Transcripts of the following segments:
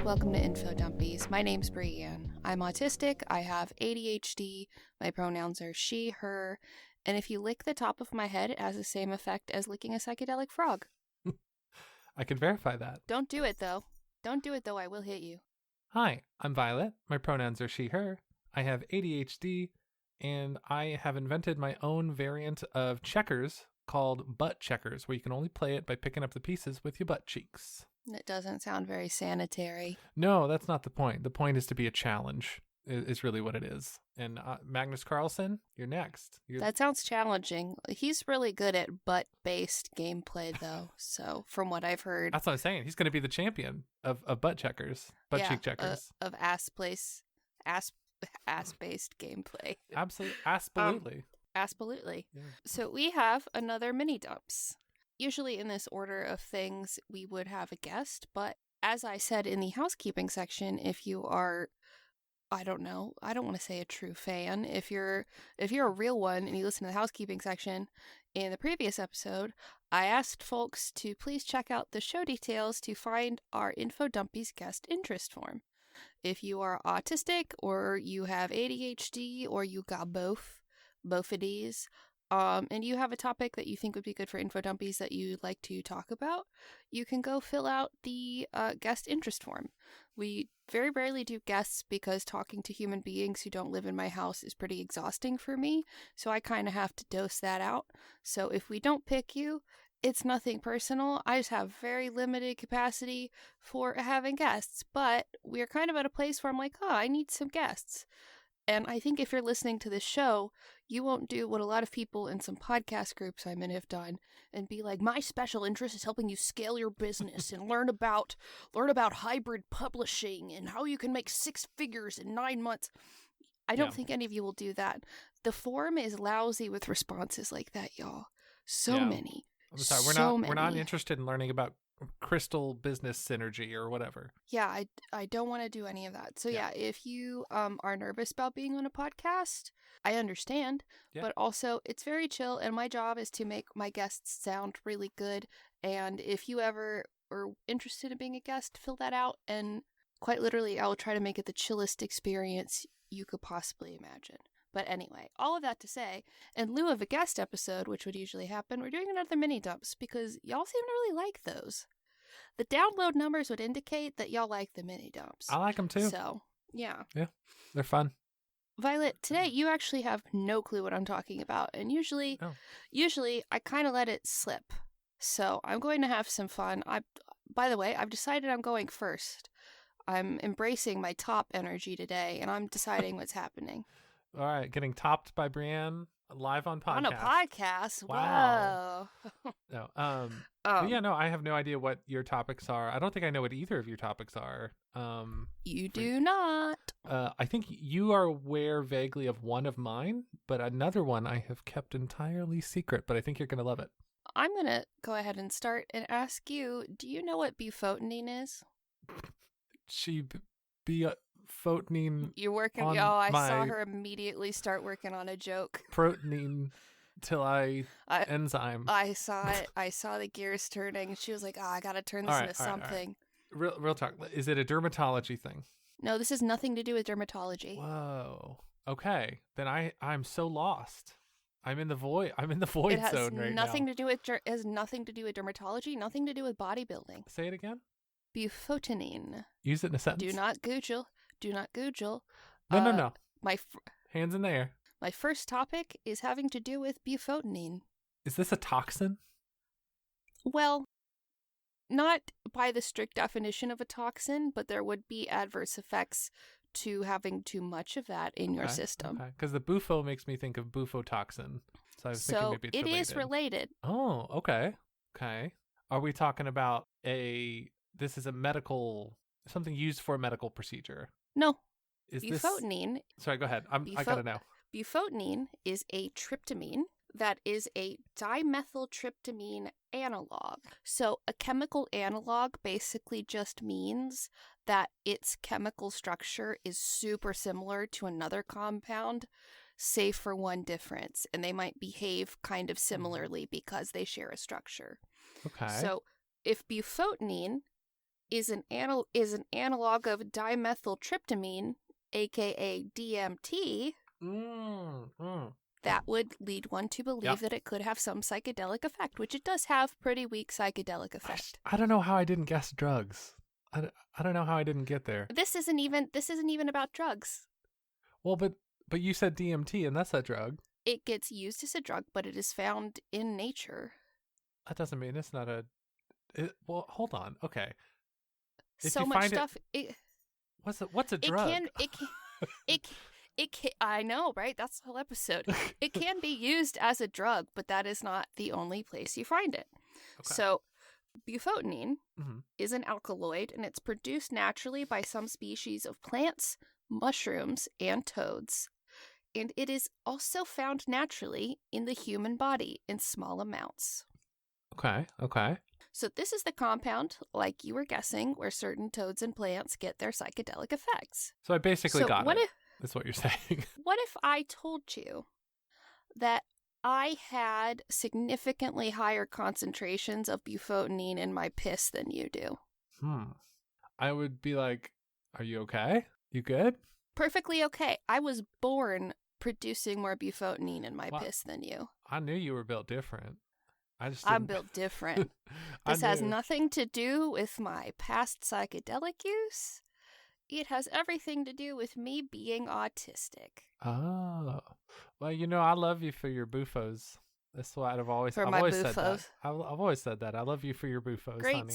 Welcome to Infodumpies. My name's Brianne. I'm autistic, I have ADHD, my pronouns are she, her, and if you lick the top of my head, it has the same effect as licking a psychedelic frog. I can verify that. Don't do it, though. Don't do it, though. I will hit you. Hi, I'm Violet. My pronouns are she, her. I have ADHD, and I have invented my own variant of checkers called butt checkers, where you can only play it by picking up the pieces with your butt cheeks. It doesn't sound very sanitary. No, that's not the point. The point is to be a challenge, is really what it is. And Magnus Carlsen, you're next. That sounds challenging. He's really good at butt-based gameplay, though, so from what I've heard. That's what I'm saying. He's going to be the champion of butt checkers, cheek checkers. Of ass-based gameplay. Absolutely. Absolutely. Yeah. So we have another mini dumps. Usually in this order of things, we would have a guest, but as I said in the housekeeping section, if you are, I don't want to say a true fan, if you're a real one and you listen to the housekeeping section, in the previous episode, I asked folks to please check out the show details to find our Infodumpies guest interest form. If you are autistic, or you have ADHD, or you got both of these, and you have a topic that you think would be good for Infodumpies that you'd like to talk about, you can go fill out the guest interest form. We very rarely do guests because talking to human beings who don't live in my house is pretty exhausting for me, so I kind of have to dose that out. So if we don't pick you, it's nothing personal. I just have very limited capacity for having guests, but we're kind of at a place where I'm like, I need some guests. And I think if you're listening to this show, you won't do what a lot of people in some podcast groups I'm in have done and be like, my special interest is helping you scale your business and learn about hybrid publishing and how you can make 6 figures in 9 months. I don't think any of you will do that. The form is lousy with responses like that, y'all. So many. I'm sorry, we're not interested in learning about crystal business synergy or whatever. Yeah, I don't want to do any of that. So yeah, if you are nervous about being on a podcast, I understand, but also it's very chill, and my job is to make my guests sound really good. And if you ever are interested in being a guest, fill that out, and quite literally I will try to make it the chillest experience you could possibly imagine. But anyway, all of that to say, in lieu of a guest episode, which would usually happen, we're doing another mini dumps because y'all seem to really like those. The download numbers would indicate that y'all like the mini dumps. I like them too. So, yeah. Yeah, they're fun. Violet, today you actually have no clue what I'm talking about, and usually I kind of let it slip. So I'm going to have some fun. By the way, I've decided I'm going first. I'm embracing my top energy today, and I'm deciding what's happening. All right, getting topped by Brianne live on podcast. On a podcast? Wow. Whoa. No. I have no idea what your topics are. I don't think I know what either of your topics are. You do not. I think you are aware vaguely of one of mine, but another one I have kept entirely secret, but I think you're going to love it. I'm going to go ahead and start and ask you, do you know what bufotenine is? Bufotenine. You're working. I saw her immediately start working on a joke. Protein enzyme. I saw it. I saw the gears turning. She was like, I gotta turn this into something. Right. Real talk. Is it a dermatology thing? No, this has nothing to do with dermatology. Whoa. Okay. Then I'm so lost. I'm in the void. I'm in the void zone right now. It has nothing to do with dermatology. Nothing to do with bodybuilding. Say it again. Bufotenine. Use it in a sentence. Do not Google. No. Hands in the air. My first topic is having to do with bufotenine. Is this a toxin? Well, not by the strict definition of a toxin, but there would be adverse effects to having too much of that in your system. Okay, because the bufo makes me think of bufotoxin. So I was thinking maybe it's related. It is related. Oh, okay. Okay. Are we talking about this is a medical, something used for a medical procedure? No. Is bufotenine. Sorry, go ahead. I gotta know. Bufotenine is a tryptamine that is a dimethyltryptamine analog. So a chemical analog basically just means that its chemical structure is super similar to another compound, save for one difference. And they might behave kind of similarly because they share a structure. Okay. So if bufotenine is an analog of dimethyltryptamine, aka DMT. That would lead one to believe that it could have some psychedelic effect, which it does have pretty weak psychedelic effect. I don't know how I didn't guess drugs. I don't know how I didn't get there. This isn't even about drugs. Well, but you said DMT, and that's a drug. It gets used as a drug, but it is found in nature. That doesn't mean it's not a... well, hold on. Okay. If so you much find stuff. What's a drug? It can, I know, right? That's the whole episode. It can be used as a drug, but that is not the only place you find it. Okay. So, bufotenine is an alkaloid, and it's produced naturally by some species of plants, mushrooms, and toads. And it is also found naturally in the human body in small amounts. Okay. So this is the compound, like you were guessing, where certain toads and plants get their psychedelic effects. So I basically got it. That's what you're saying. What if I told you that I had significantly higher concentrations of bufotenine in my piss than you do? I would be like, are you okay? You good? Perfectly okay. I was born producing more bufotenine in my piss than you. I knew you were built different. I'm built different. This has nothing to do with my past psychedelic use. It has everything to do with me being autistic. Oh. Well, I love you for your bufos. That's what I've always said that. I've always said that. I love you for your bufos, honey.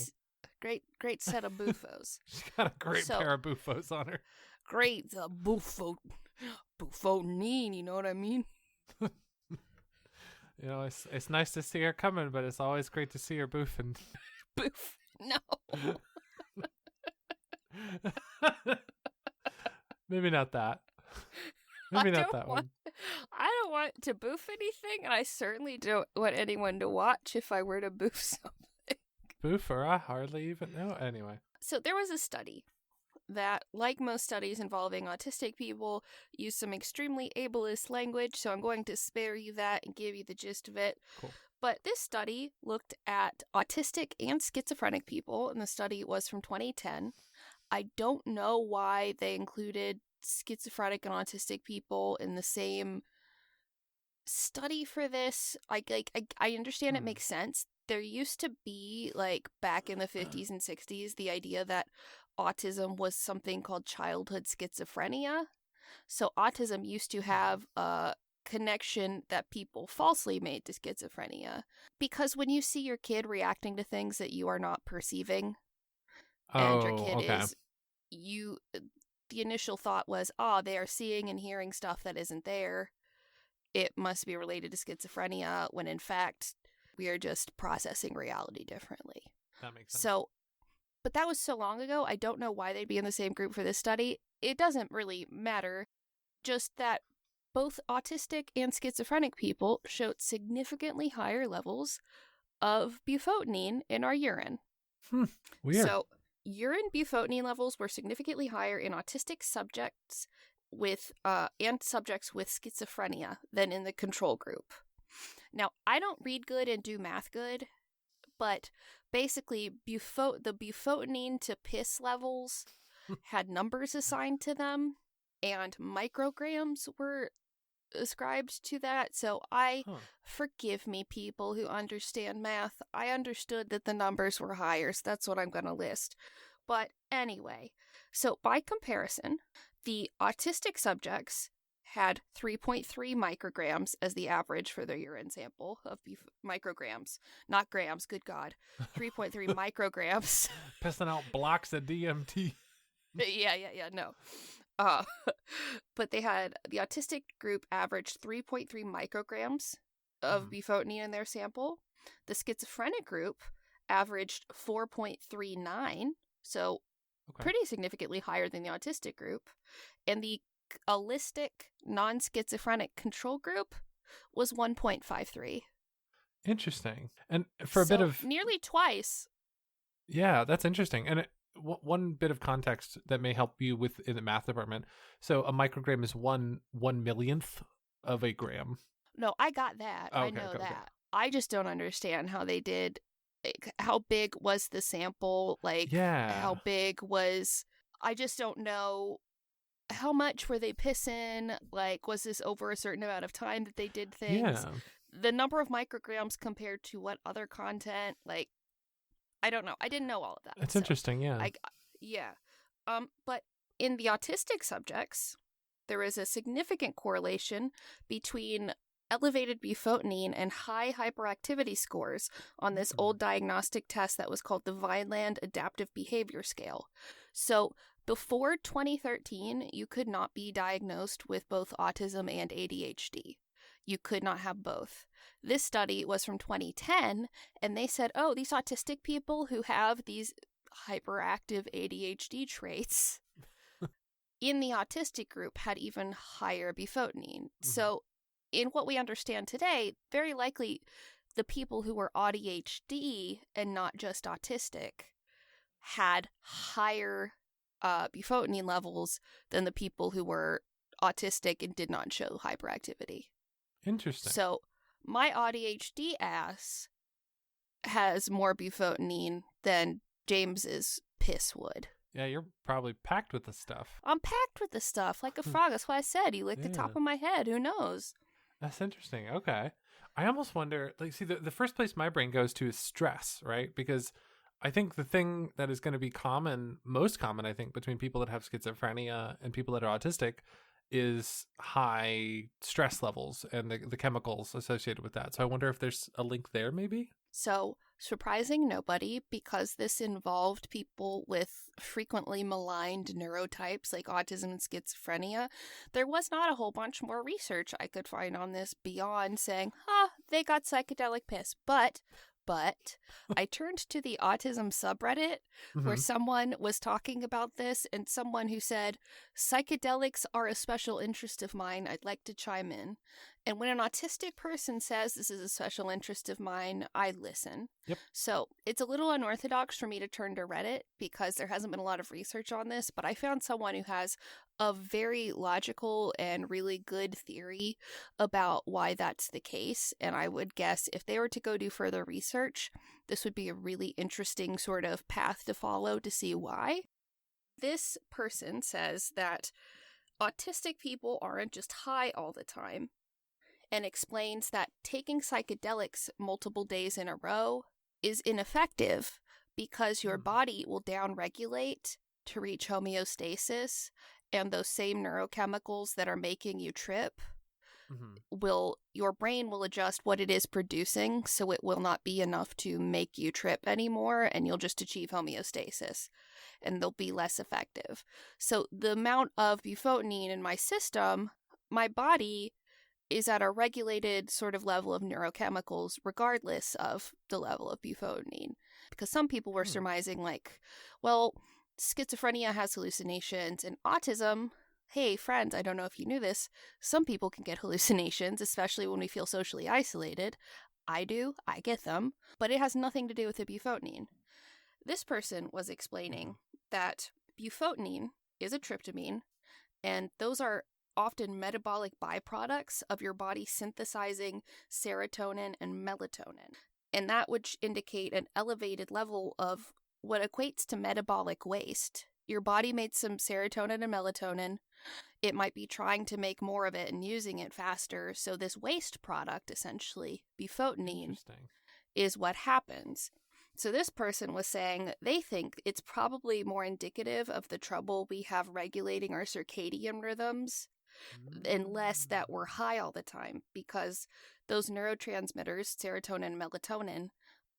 Great set of bufos. She's got a great pair of bufos on her. Great, the bufotenine, you know what I mean? It's nice to see her coming, but it's always great to see her boofing. Boof. No. Maybe not that. Maybe not that one. I don't want to boof anything, and I certainly don't want anyone to watch if I were to boof something. Boofer? I hardly even know. Anyway. So there was a study that, like most studies involving autistic people, use some extremely ableist language, so I'm going to spare you that and give you the gist of it. Cool. But this study looked at autistic and schizophrenic people, and the study was from 2010. I don't know why they included schizophrenic and autistic people in the same study for this. I understand it makes sense. There used to be, back in the 50s and 60s, the idea that autism was something called childhood schizophrenia. So autism used to have a connection that people falsely made to schizophrenia. Because when you see your kid reacting to things that you are not perceiving, and your kid is, the initial thought was, they are seeing and hearing stuff that isn't there. It must be related to schizophrenia, when in fact, we are just processing reality differently. That makes sense. So, but that was so long ago, I don't know why they'd be in the same group for this study. It doesn't really matter. Just that both autistic and schizophrenic people showed significantly higher levels of bufotenine in our urine. Weird. So, urine bufotenine levels were significantly higher in autistic subjects with and subjects with schizophrenia than in the control group. Now, I don't read good and do math good, but basically the bufotenine to piss levels had numbers assigned to them, and micrograms were ascribed to that. So forgive me, people who understand math. I understood that the numbers were higher, so that's what I'm going to list. But anyway, so by comparison, the autistic subjects had 3.3 micrograms as the average for their urine sample of micrograms, not grams, good God. 3.3 micrograms. Pissing out blocks of DMT. Yeah, no. But they had, the autistic group averaged 3.3 micrograms of bufotenine in their sample. The schizophrenic group averaged 4.39, so pretty significantly higher than the autistic group. And the allistic non-schizophrenic control group was 1.53. Interesting. And for a bit of... nearly twice. Yeah, that's interesting. And one bit of context that may help you with in the math department. So a microgram is one millionth of a gram. No, I got that. I know that. I just don't understand how they did Like, how big was the sample? Like, Yeah. how big was. I just don't know. How much were they pissing? Like, was this over a certain amount of time that they did things? Yeah. The number of micrograms compared to what other content? Like, I don't know. I didn't know all of that. It's So, interesting. Yeah. yeah. But in the autistic subjects, there is a significant correlation between elevated bufotenine and high hyperactivity scores on this old diagnostic test that was called the Vineland Adaptive Behavior Scale. So before 2013, you could not be diagnosed with both autism and ADHD. You could not have both. This study was from 2010, and they said, oh, these autistic people who have these hyperactive ADHD traits in the autistic group had even higher bufotenine. So in what we understand today, very likely the people who were AuDHD and not just autistic had higher bufotenine levels than the people who were autistic and did not show hyperactivity. Interesting. So my AuDHD ass has more bufotenine than James's piss would. Yeah, you're probably packed with the stuff. I'm packed with the stuff like a frog. That's why I said you lick the top of my head. Who knows? That's interesting. Okay. I almost wonder, like, see, the first place my brain goes to is stress, right? Because I think the thing that is going to be most common, I think, between people that have schizophrenia and people that are autistic is high stress levels and the chemicals associated with that. So I wonder if there's a link there, maybe? So, surprising nobody, because this involved people with frequently maligned neurotypes like autism and schizophrenia, there was not a whole bunch more research I could find on this beyond saying, they got psychedelic piss. But I turned to the autism subreddit where someone was talking about this, and someone who said, psychedelics are a special interest of mine. I'd like to chime in. And when an autistic person says this is a special interest of mine, I listen. Yep. So it's a little unorthodox for me to turn to Reddit because there hasn't been a lot of research on this, but I found someone who has a very logical and really good theory about why that's the case. And I would guess if they were to go do further research, this would be a really interesting sort of path to follow to see why. This person says that autistic people aren't just high all the time, and explains that taking psychedelics multiple days in a row is ineffective because your body will downregulate to reach homeostasis, and those same neurochemicals that are making you trip your brain will adjust what it is producing, so it will not be enough to make you trip anymore, and you'll just achieve homeostasis, and they'll be less effective. So the amount of bufotenine in my system, my body is at a regulated sort of level of neurochemicals regardless of the level of bufotenine. Because some people were surmising, like, well, schizophrenia has hallucinations, and autism, hey, friends, I don't know if you knew this, some people can get hallucinations, especially when we feel socially isolated. I do, I get them, but it has nothing to do with the bufotenine. This person was explaining that bufotenine is a tryptamine, and those are often metabolic byproducts of your body synthesizing serotonin and melatonin. And that would indicate an elevated level of what equates to metabolic waste. Your body made some serotonin and melatonin. It might be trying to make more of it and using it faster. So this waste product, essentially, bufotenine, is what happens. So this person was saying they think it's probably more indicative of the trouble we have regulating our circadian rhythms and less that we're high all the time, because those neurotransmitters, serotonin and melatonin,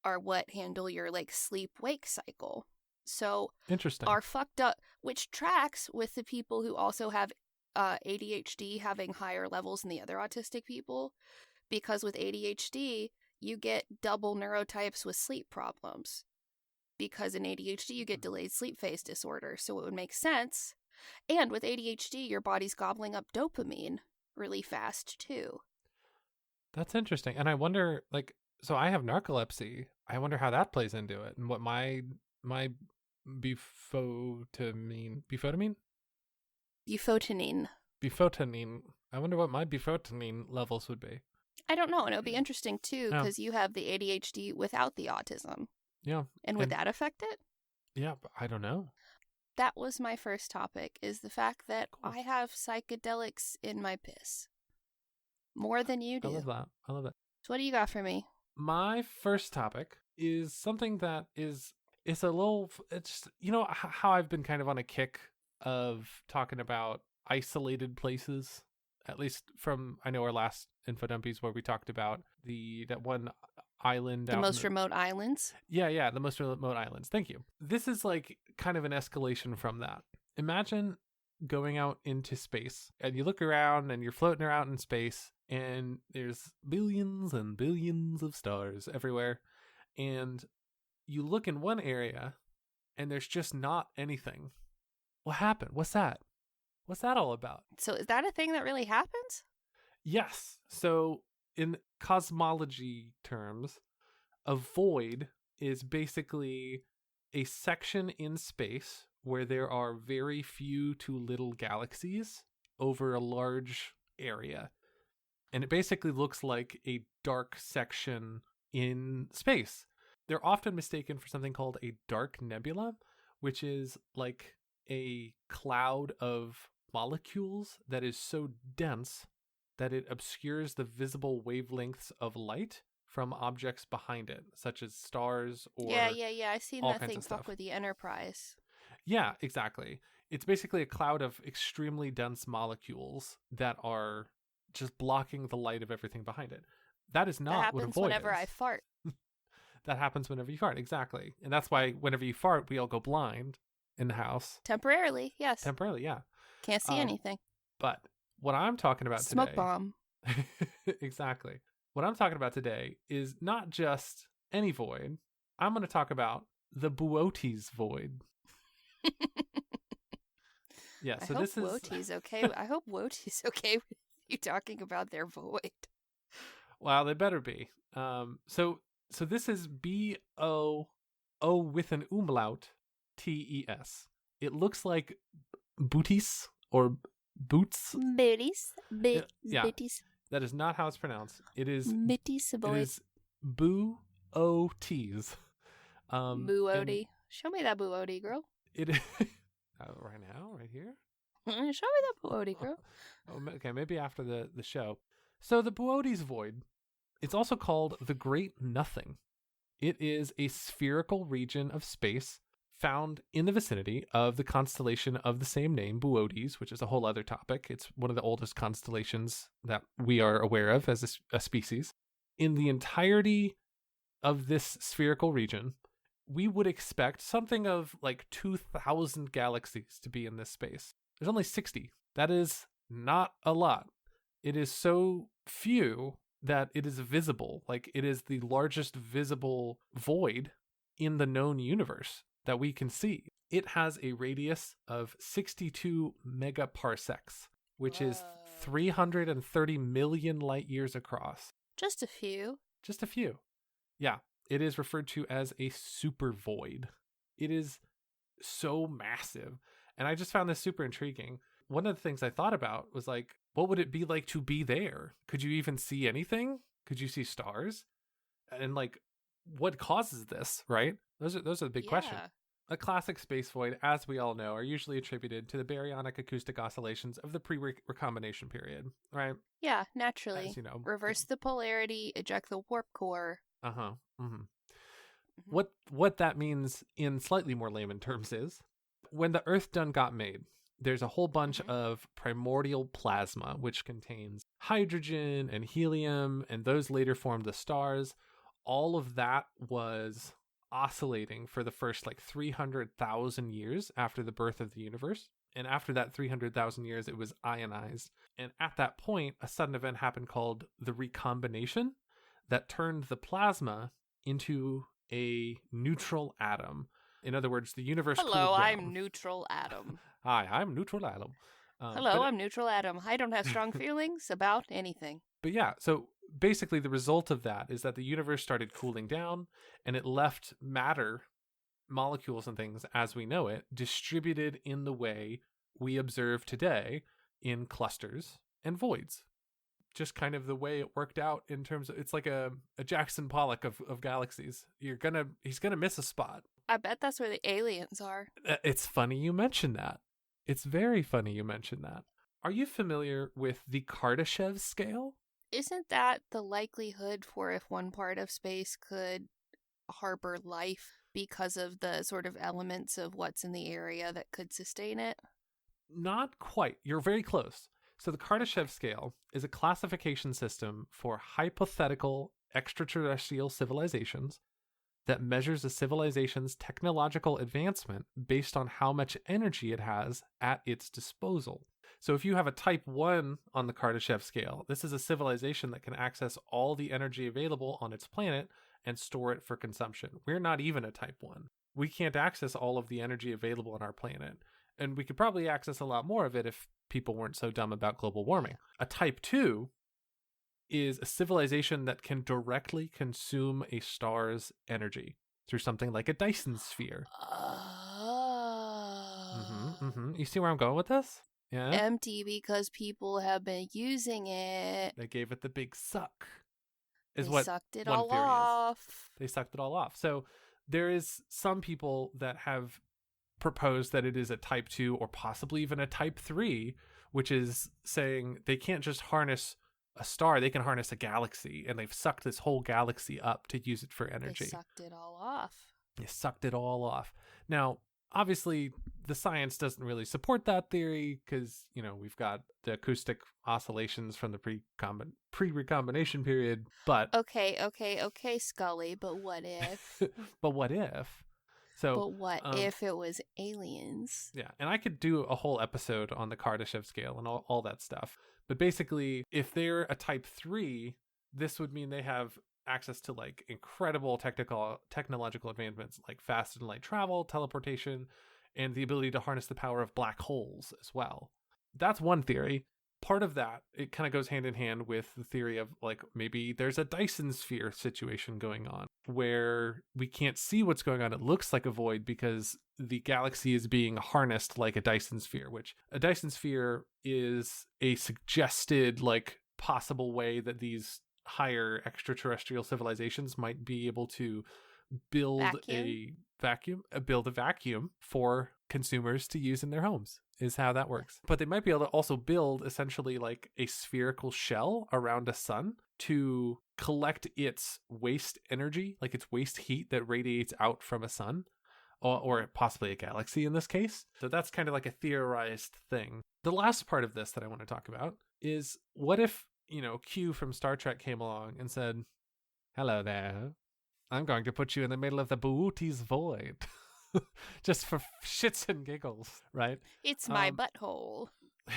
are what handle your like sleep-wake cycle. So interesting. Are fucked up, which tracks with the people who also have ADHD having higher levels than the other autistic people, because with ADHD, you get double neurotypes with sleep problems. Because in ADHD, you get delayed sleep phase disorder, so it would make sense. And with ADHD, your body's gobbling up dopamine really fast, too. That's interesting. And I wonder, like, so I have narcolepsy. I wonder how that plays into it and what my bufotenine. Bufotenine. Bufotenine. I wonder what my bufotenine levels would be. I don't know. And it would be interesting, too, Yeah. because you have the ADHD without the autism. Yeah. And would that affect it? Yeah, I don't know. That was my first topic, is the fact that Cool. I have psychedelics in my piss. More than you do. I love that. I love that. So what do you got for me? My first topic is something that it's a little, it's, how I've been kind of on a kick of talking about isolated places, at least from, I know, our last Infodumpies where we talked about that one island The most remote islands? Yeah, the most remote islands. Thank you. This is like kind of an escalation from that. Imagine going out into space and you look around and you're floating around in space and there's billions and billions of stars everywhere. And you look in one area and there's just not anything. What happened? What's that? What's that all about? So is that a thing that really happens? Yes. So in cosmology terms, a void is basically a section in space where there are very few to little galaxies over a large area. And it basically looks like a dark section in space. They're often mistaken for something called a dark nebula, which is like a cloud of molecules that is so dense that it obscures the visible wavelengths of light from objects behind it, such as stars or Yeah. I've seen all that kinds thing of stuff. fuck with the Enterprise. Yeah, exactly. It's basically a cloud of extremely dense molecules that are just blocking the light of everything behind it. That is not what a happens void whenever is. I fart. That happens whenever you fart, exactly. And that's why whenever you fart, we all go blind in the house. Temporarily, yes. Temporarily, yeah. Can't see anything. But what I'm talking about Smoke today... bomb. Exactly. What I'm talking about today is not just any void. I'm going to talk about the Boötes Void. Yeah, so this is... Woti's okay. I hope Woti's okay with you talking about their void. Well, they better be. So this is B-O with an umlaut, T-E-S. It looks like booties or boots. Booties. Yeah. Booties. That is not how it's pronounced. It is Booties. It is Boötes. Boötes. Show me that Boötes, girl. It is right now, right here. Show me that Boötes, girl. Okay, maybe after the show. So the Boötes Void, it's also called the Great Nothing. It is a spherical region of space found in the vicinity of the constellation of the same name, Boötes, which is a whole other topic. It's one of the oldest constellations that we are aware of as a species. In the entirety of this spherical region, we would expect something of like 2,000 galaxies to be in this space. There's only 60. That is not a lot. It is so few that it is visible. Like, it is the largest visible void in the known universe that we can see. It has a radius of 62 megaparsecs, which is 330 million light years across. Just a few. Just a few. Yeah, it is referred to as a super void. It is so massive. And I just found this super intriguing. One of the things I thought about was like, what would it be like to be there? Could you even see anything? Could you see stars? And like, what causes this, right? Those are the big questions. A classic space void, as we all know, are usually attributed to the baryonic acoustic oscillations of the pre-recombination period, right? Yeah, naturally. As you know. Reverse the polarity, eject the warp core. Uh-huh. Mm-hmm. What that means in slightly more layman terms is, when the Earth done got made, there's a whole bunch of primordial plasma, which contains hydrogen and helium, and those later formed the stars. All of that was oscillating for the first like 300,000 years after the birth of the universe. And after that 300,000 years, it was ionized. And at that point, a sudden event happened called the recombination that turned the plasma into a neutral atom. In other words, the universe cooled down. Hello, I'm neutral atom. Hi, I'm neutral atom. Hello, I'm neutral atom. I don't have strong feelings about anything. But yeah, so basically the result of that is that the universe started cooling down, and it left matter, molecules and things as we know it, distributed in the way we observe today in clusters and voids. just kind of the way it worked out in terms of, it's like a Jackson Pollock of galaxies. He's gonna miss a spot. I bet that's where the aliens are. It's funny you mention that. It's very funny you mention that. Are you familiar with the Kardashev scale? Isn't that the likelihood for if one part of space could harbor life because of the sort of elements of what's in the area that could sustain it? Not quite. You're very close. So the Kardashev scale is a classification system for hypothetical extraterrestrial civilizations that measures a civilization's technological advancement based on how much energy it has at its disposal. So if you have a type 1 on the Kardashev scale, this is a civilization that can access all the energy available on its planet and store it for consumption. We're not even a type 1. We can't access all of the energy available on our planet. And we could probably access a lot more of it if people weren't so dumb about global warming. A type 2 is a civilization that can directly consume a star's energy through something like a Dyson sphere. You see where I'm going with this? Yeah. Empty because people have been using it. They gave it the big suck. They sucked it all off. They sucked it all off. So there is some people that have proposed that it is a type 2 or possibly even a type 3, which is saying they can't just harness a star, they can harness a galaxy, and they've sucked this whole galaxy up to use it for energy. They sucked it all off. They sucked it all off. Now, obviously, the science doesn't really support that theory because, we've got the acoustic oscillations from the pre-recombination period, but... Okay, Scully, but what if? But what if? So, but what if it was aliens? Yeah, and I could do a whole episode on the Kardashev scale and all that stuff. But basically, if they're a type 3, this would mean they have access to like incredible technological advancements like fast and light travel, teleportation, and the ability to harness the power of black holes as well. That's one theory. Part of that, it kind of goes hand in hand with the theory of like maybe there's a Dyson sphere situation going on where we can't see what's going on. It looks like a void because the galaxy is being harnessed like a Dyson sphere, which a Dyson sphere is a suggested like possible way that these higher extraterrestrial civilizations might be able to build a vacuum for consumers to use in their homes, is how that works. But they might be able to also build essentially like a spherical shell around a sun to collect its waste energy, like its waste heat that radiates out from a sun, or possibly a galaxy in this case. So that's kind of like a theorized thing. The last part of this that I want to talk about is what if, Q from Star Trek came along and said, "Hello there. I'm going to put you in the middle of the Boötes Void." Just for shits and giggles, right? It's my butthole.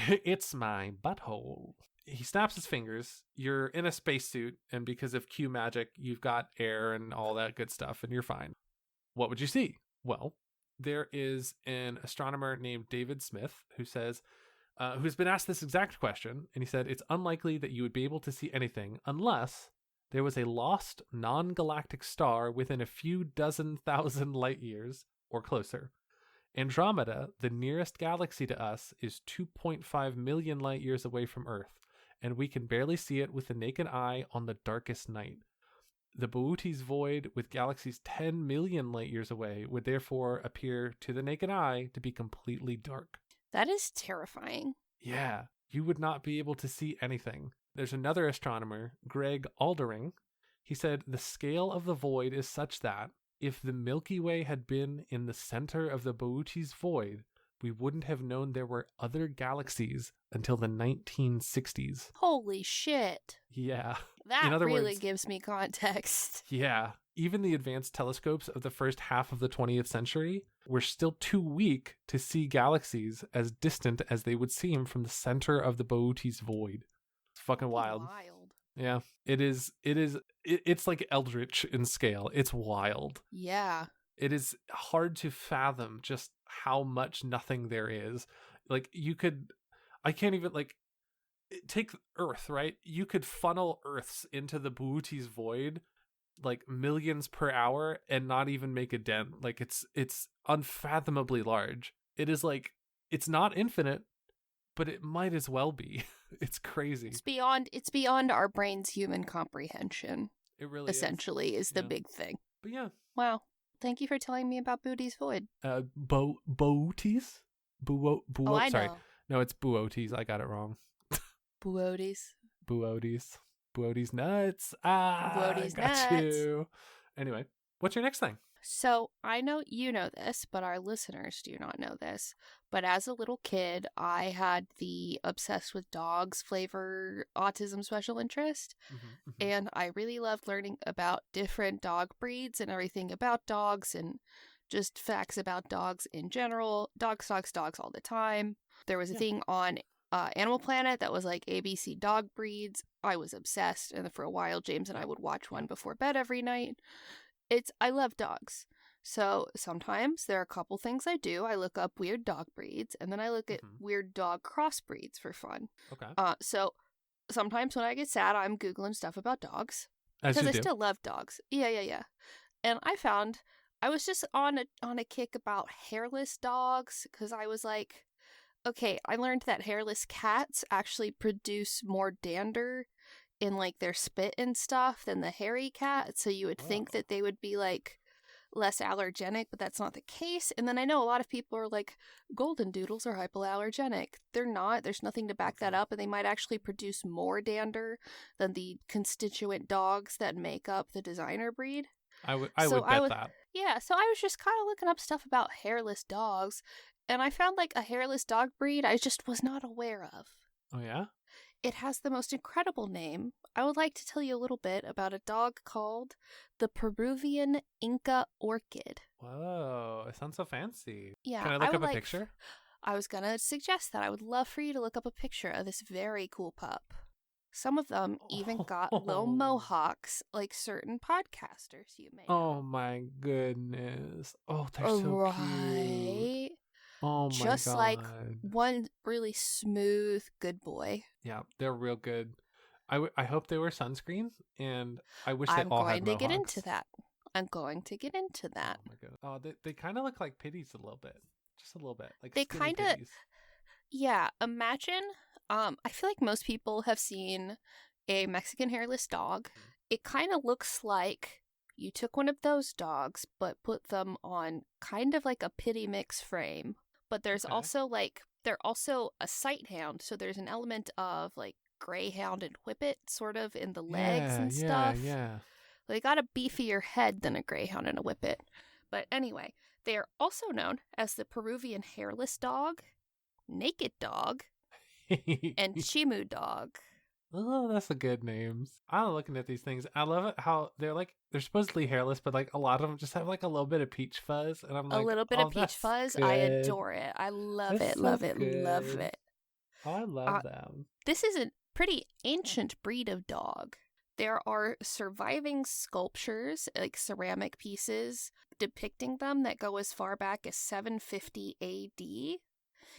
It's my butthole. He snaps his fingers. You're in a spacesuit, and because of Q magic, you've got air and all that good stuff, and you're fine. What would you see? Well, there is an astronomer named David Smith who says, who's been asked this exact question, and he said, it's unlikely that you would be able to see anything unless there was a lost non-galactic star within a few dozen thousand light years or closer. Andromeda, the nearest galaxy to us, is 2.5 million light years away from Earth, and we can barely see it with the naked eye on the darkest night. The Boötes Void, with galaxies 10 million light years away, would therefore appear to the naked eye to be completely dark. That is terrifying. Yeah, you would not be able to see anything. There's another astronomer, Greg Aldering. He said the scale of the void is such that if the Milky Way had been in the center of the Boötes Void, we wouldn't have known there were other galaxies until the 1960s. Holy shit. Yeah. That really gives me context. Yeah. Even the advanced telescopes of the first half of the 20th century were still too weak to see galaxies as distant as they would seem from the center of the Boötes Void. It's fucking wild. Yeah, it is. It's like Eldritch in scale. It's wild. Yeah. It is hard to fathom just how much nothing there is. Like I can't even take Earth, right? You could funnel Earths into the Boötes Void like millions per hour and not even make a dent. Like it's unfathomably large. It is like, it's not infinite, but it might as well be. It's crazy. It's beyond our brain's human comprehension. It really essentially is the Yeah. big thing. But yeah. Wow. Thank you for telling me about Boötes Void. Boötes? I Sorry. know. No, it's Boötes. I got it wrong. Boötes. Boötes nuts. Boötes got nuts. you. Anyway, what's your next thing? So I know you know this, but our listeners do not know this. But as a little kid, I had the obsessed with dogs flavor autism special interest. And I really loved learning about different dog breeds and everything about dogs and just facts about dogs in general. Dogs all the time. There was a thing on Animal Planet that was like ABC dog breeds. I was obsessed, and for a while James and I would watch one before bed every night. I love dogs. So sometimes there are a couple things I do. I look up weird dog breeds, and then I look at weird dog crossbreeds for fun. Okay. So sometimes when I get sad, I'm Googling stuff about dogs. As you do. Because I still love dogs. Yeah. And I found I was just on a kick about hairless dogs, because I was like, okay, I learned that hairless cats actually produce more dander in like their spit and stuff than the hairy cat. So you would think that they would be like less allergenic, but that's not the case. And then I know a lot of people are like, golden doodles are hypoallergenic. They're not. There's nothing to back that up, and they might actually produce more dander than the constituent dogs that make up the designer breed. I would bet that. Yeah, so I was just kind of looking up stuff about hairless dogs, and I found like a hairless dog breed I just was not aware of. Oh yeah? It has the most incredible name. I would like to tell you a little bit about a dog called the Peruvian Inca Orchid. Whoa, it sounds so fancy. Yeah, Can I look up a picture? I was going to suggest that. I would love for you to look up a picture of this very cool pup. Some of them even got little mohawks, like certain podcasters you may know. Oh my goodness. Oh, they're so cute. Oh my god. Just like one really smooth good boy. Yeah, they're real good. I hope they wear sunscreen, and I wish they all had mohawks. I'm going to get into that. Oh my god. Oh, they kind of look like pitties a little bit. Just a little bit. Like they kind of, yeah, imagine, I feel like most people have seen a Mexican hairless dog. It kind of looks like you took one of those dogs, but put them on kind of like a pitty mix frame. But there's also they're also a sight hound, so there's an element of like greyhound and whippet sort of in the legs and stuff. Yeah. They got a beefier head than a greyhound and a whippet. But anyway, they are also known as the Peruvian hairless dog, naked dog, and chimu dog. Oh, that's a good names. I'm looking at these things. I love it how they're supposedly hairless, but like a lot of them just have like a little bit of peach fuzz, and I'm like, a little bit of peach fuzz. Good. I adore it. I love it. Love it. Oh, I love them. This is a pretty ancient breed of dog. There are surviving sculptures, like ceramic pieces, depicting them that go as far back as 750 AD.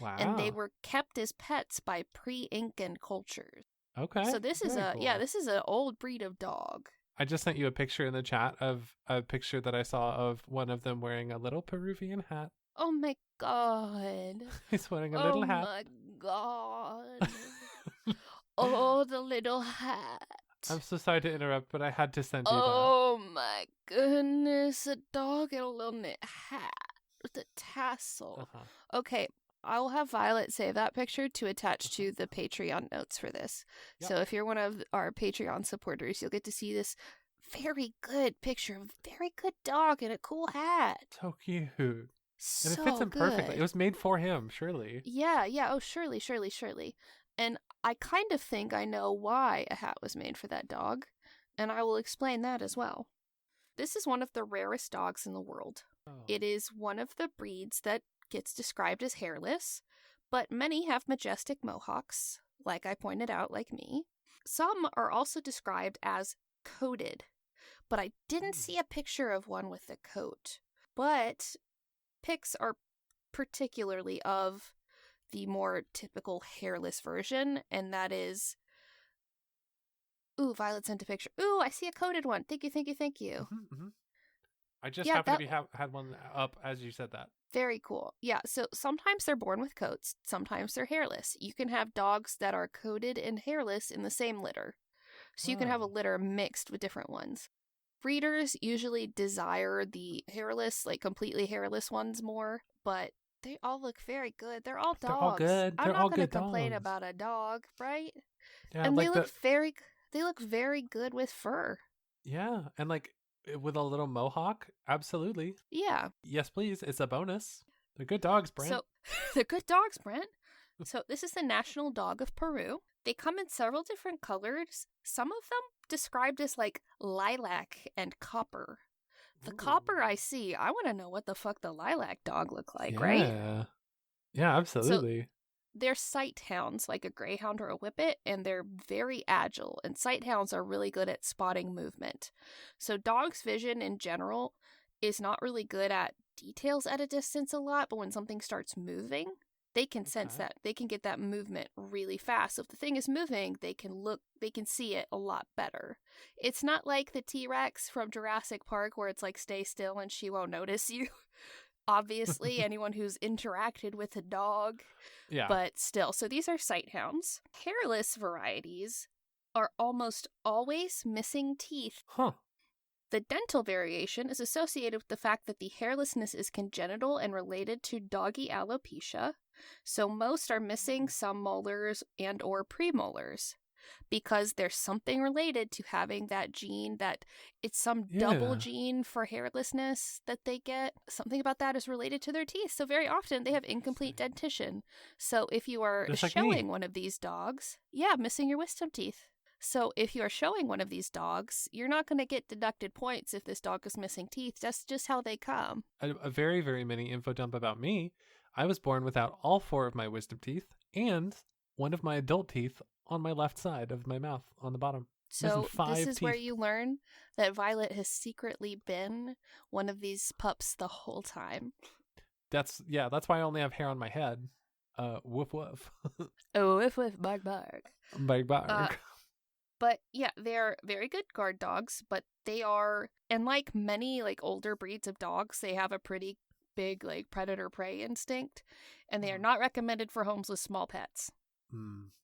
Wow. And they were kept as pets by pre-Incan cultures. Okay. So this is this is an old breed of dog. I just sent you a picture in the chat of a picture that I saw of one of them wearing a little Peruvian hat. Oh my god. He's wearing a little hat. Oh my god. Oh, the little hat. I'm so sorry to interrupt, but I had to send you that. Oh my goodness, a dog in a little knit hat with a tassel. Okay, I will have Violet save that picture to attach to the Patreon notes for this. Yep. So if you're one of our Patreon supporters, you'll get to see this very good picture of a very good dog in a cool hat. So cute. So and it fits him perfectly. It was made for him, surely. Yeah. Oh, surely. And I kind of think I know why a hat was made for that dog, and I will explain that as well. This is one of the rarest dogs in the world. Oh. It is one of the breeds that gets described as hairless, but many have majestic mohawks, like I pointed out, like me. Some are also described as coated, but I didn't see a picture of one with the coat. But pics are particularly of the more typical hairless version, and that is... Ooh, Violet sent a picture. Ooh, I see a coated one. Thank you. Mm-hmm. I just happened to had one up as you said that. Very cool. Yeah, so sometimes they're born with coats, sometimes they're hairless. You can have dogs that are coated and hairless in the same litter. So you can have a Oh, litter mixed with different ones. Breeders usually desire the hairless, like completely hairless ones more, but they all look very good. They're all they're all dogs. good. I'm They're not all going to good complain dogs. about a dog, right? Yeah, And like the they look very good with fur. yeah, and like with a little mohawk, absolutely. Yeah. Yes, please. It's a bonus. They're good dogs, Brent. So they're good dogs, Brent. So this is the national dog of Peru. They come in several different colors. Some of them described as like lilac and copper. The Ooh. copper I see, I want to know what the fuck the lilac dog look like, right? Yeah. Yeah, So absolutely. they're sight hounds, like a greyhound or a whippet, and they're very agile. And sight hounds are really good at spotting movement. So dogs' vision in general is not really good at details at a distance a lot, but when something starts moving, they can sense Okay. that. They can get that movement really fast. So if the thing is moving, they can see it a lot better. It's not like the T-Rex from Jurassic Park where it's like stay still and she won't notice you. Obviously, anyone who's interacted with a dog, Yeah. but still. So these are sight hounds. Hairless varieties are almost always missing teeth. Huh. The dental variation is associated with the fact that the hairlessness is congenital and related to doggy alopecia. So most are missing some molars and or premolars because there's something related to having that gene, that it's some double Yeah. gene for hairlessness that they get. Something about that is related to their teeth. So very often they have incomplete Interesting. dentition. So if you are Just like showing me. one of these dogs, yeah, missing your wisdom teeth. So if you are showing one of these dogs, you're not going to get deducted points if this dog is missing teeth. That's just how they come. A very, very mini info dump about me. I was born without all four of my wisdom teeth and one of my adult teeth on my left side of my mouth on the bottom. Missing So this 5 is where teeth. you learn that Violet has secretly been one of these pups the whole time. That's why I only have hair on my head. Woof woof. Oh, if bark bark. Big bark. But yeah, they're very good guard dogs, but they are, and like many like older breeds of dogs, they have a pretty big like predator prey instinct, and they are not recommended for homes with small pets.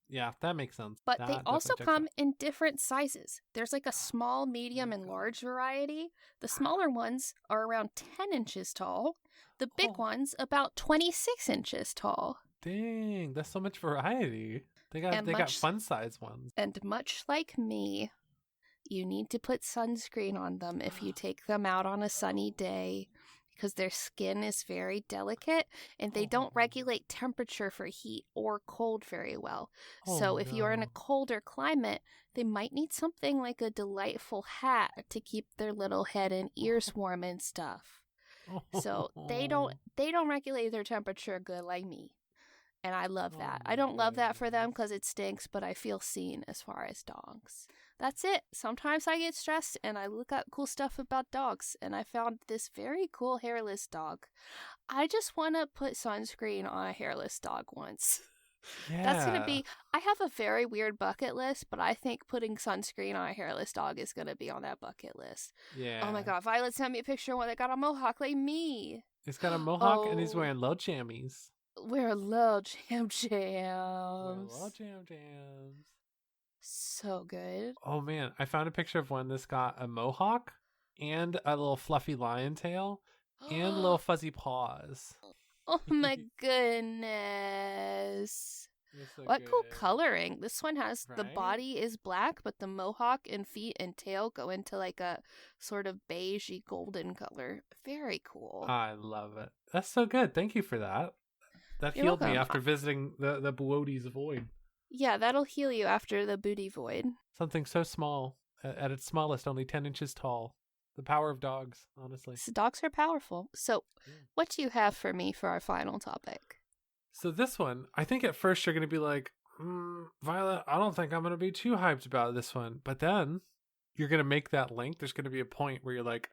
Yeah, that makes sense. But That they also definitely checks come out. in different sizes. There's like a small, medium, and large variety. The smaller ones are around 10 inches tall. The big Oh, ones about 26 inches tall. dang, that's so much variety. They And got fun size ones. much like me, you need to put sunscreen on them if you take them out on a sunny day because their skin is very delicate and they don't regulate temperature for heat or cold very well. Oh, So if you are in a no. colder climate, they might need something like a delightful hat to keep their little head and ears warm and stuff. So they don't regulate their temperature good like me. And I love that. I don't love that for them because it stinks, but I feel seen as far as dogs. That's it. Sometimes I get stressed and I look up cool stuff about dogs, and I found this very cool hairless dog. I just want to put sunscreen on a hairless dog once. Yeah. That's going to be, I have a very weird bucket list, but I think putting sunscreen on a hairless dog is going to be on that bucket list. Yeah. Oh my God, Violet sent me a picture of one that got a mohawk like me. He's got a mohawk and he's Oh. wearing low jammies. We're little jam Low jams. jams. So good. Oh man, I found a picture of one that's got a mohawk and a little fluffy lion tail and little fuzzy paws. Oh my goodness. So What cool good. coloring. This one has the Right? body is black, but the mohawk and feet and tail go into like a sort of beigey golden color. Very cool. I love it. That's so good. Thank you for that. That You're healed me welcome. after visiting the Boötes Void. Yeah, that'll heal you after the booty void. Something so small, at its smallest, only 10 inches tall. The power of dogs, honestly. So dogs are powerful. So, what do you have for me for our final topic? So this one, I think at first you're going to be like, Violet, I don't think I'm going to be too hyped about this one. But then you're going to make that link. There's going to be a point where you're like,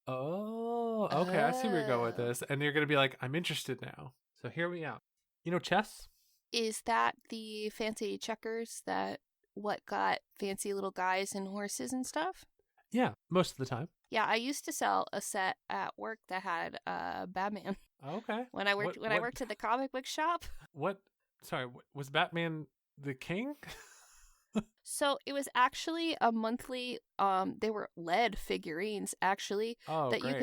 oh, okay, I see where you're going with this. And you're going to be like, I'm interested now. So hear me out. You know chess? Is that the fancy checkers that what got fancy little guys and horses and stuff? Yeah, most of the time. Yeah, I used to sell a set at work that had Batman. Okay. When I worked at the comic book shop. What? Sorry, was Batman the king? So it was actually a monthly they were lead figurines actually Oh, that great. you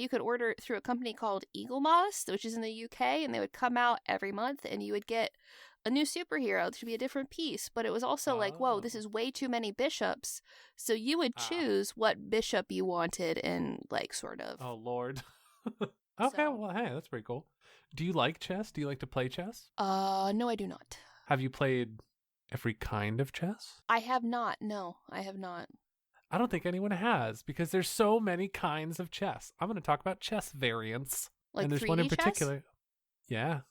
could order through a company called Eagle Moss, which is in the UK, and they would come out every month and you would get a new superhero to be a different piece, but it was also like, whoa, Oh. this is way too many bishops. So you would Ah. choose what bishop you wanted and like sort of. Oh, Lord. Okay, So, well, hey, that's pretty cool. Do you like chess? Do you like to play chess? no I do not. Have you played every kind of chess? I have not. No, I have not. I don't think anyone has because there's so many kinds of chess. I'm going to talk about chess variants. Like And there's 3D one in chess? particular. Yeah.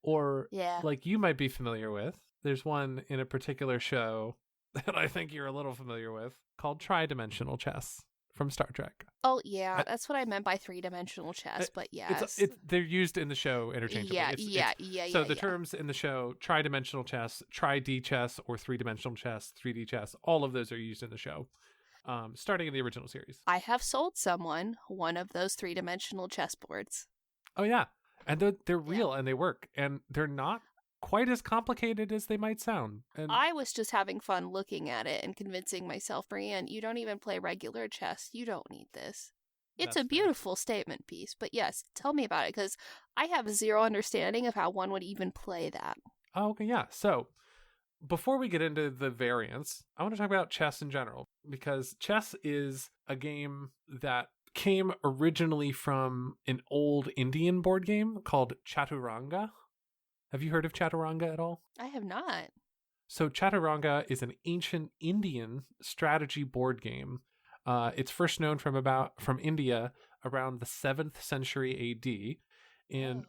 Or Yeah. like you might be familiar with. There's one in a particular show that I think you're a little familiar with called tridimensional chess from Star Trek. Oh yeah, that's what I meant by 3-dimensional chess. But yes, They're used in the show interchangeably. Yeah. So the terms in the show, tridimensional chess, tri-D chess, or three-dimensional chess, 3D chess, all of those are used in the show, starting in the original series. I have sold someone one of those 3-dimensional chessboards. Oh yeah, and they're real and they work, and they're not quite as complicated as they might sound. And I was just having fun looking at it and convincing myself, Brianne, you don't even play regular chess. You don't need this. It's That's a beautiful statement piece. But yes, tell me about it, because I have zero understanding of how one would even play that. Oh, okay, yeah. So before we get into the variants, I want to talk about chess in general, because chess is a game that came originally from an old Indian board game called Chaturanga. Have you heard of Chaturanga at all? I have not. So Chaturanga is an ancient Indian strategy board game. It's first known from India around the 7th century AD, and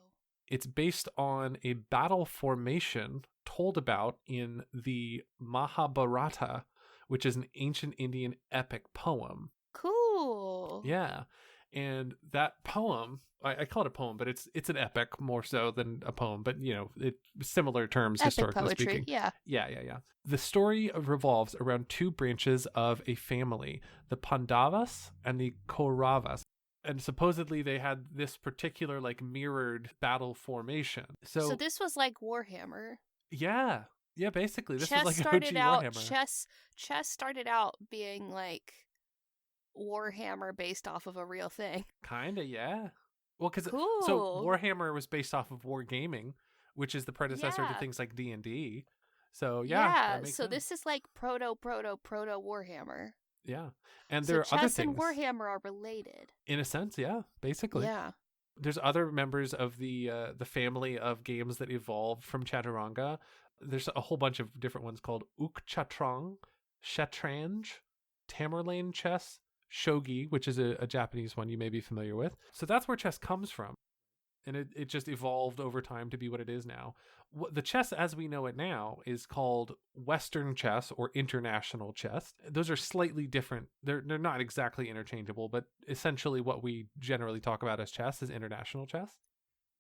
it's based on a battle formation told about in the Mahabharata, which is an ancient Indian epic poem. Cool. Yeah. And that poem, I call it a poem, but it's an epic more so than a poem, but similar terms Epic historically poetry, speaking. yeah. Yeah. The story revolves around two branches of a family, the Pandavas and the Kauravas. And supposedly they had this particular like mirrored battle formation. So this was like Warhammer. Yeah, basically this Chess was like started OG out Warhammer. chess started out being like Warhammer based off of a real thing. Kinda, yeah. Well, because Cool. so Warhammer was based off of Wargaming, which is the predecessor to things like D&D. So that makes so sense. this is like proto Warhammer. Yeah, and So there are other chess things. and Warhammer are related. In a sense, yeah, basically. Yeah. There's other members of the family of games that evolved from Chaturanga. There's a whole bunch of different ones called Ukchatrang, Shatranj, Tamerlane chess, Shogi, which is a Japanese one you may be familiar with. So that's where chess comes from. And it just evolved over time to be what it is now. The chess as we know it now is called Western chess or international chess. Those are slightly different. They're not exactly interchangeable, but essentially what we generally talk about as chess is international chess.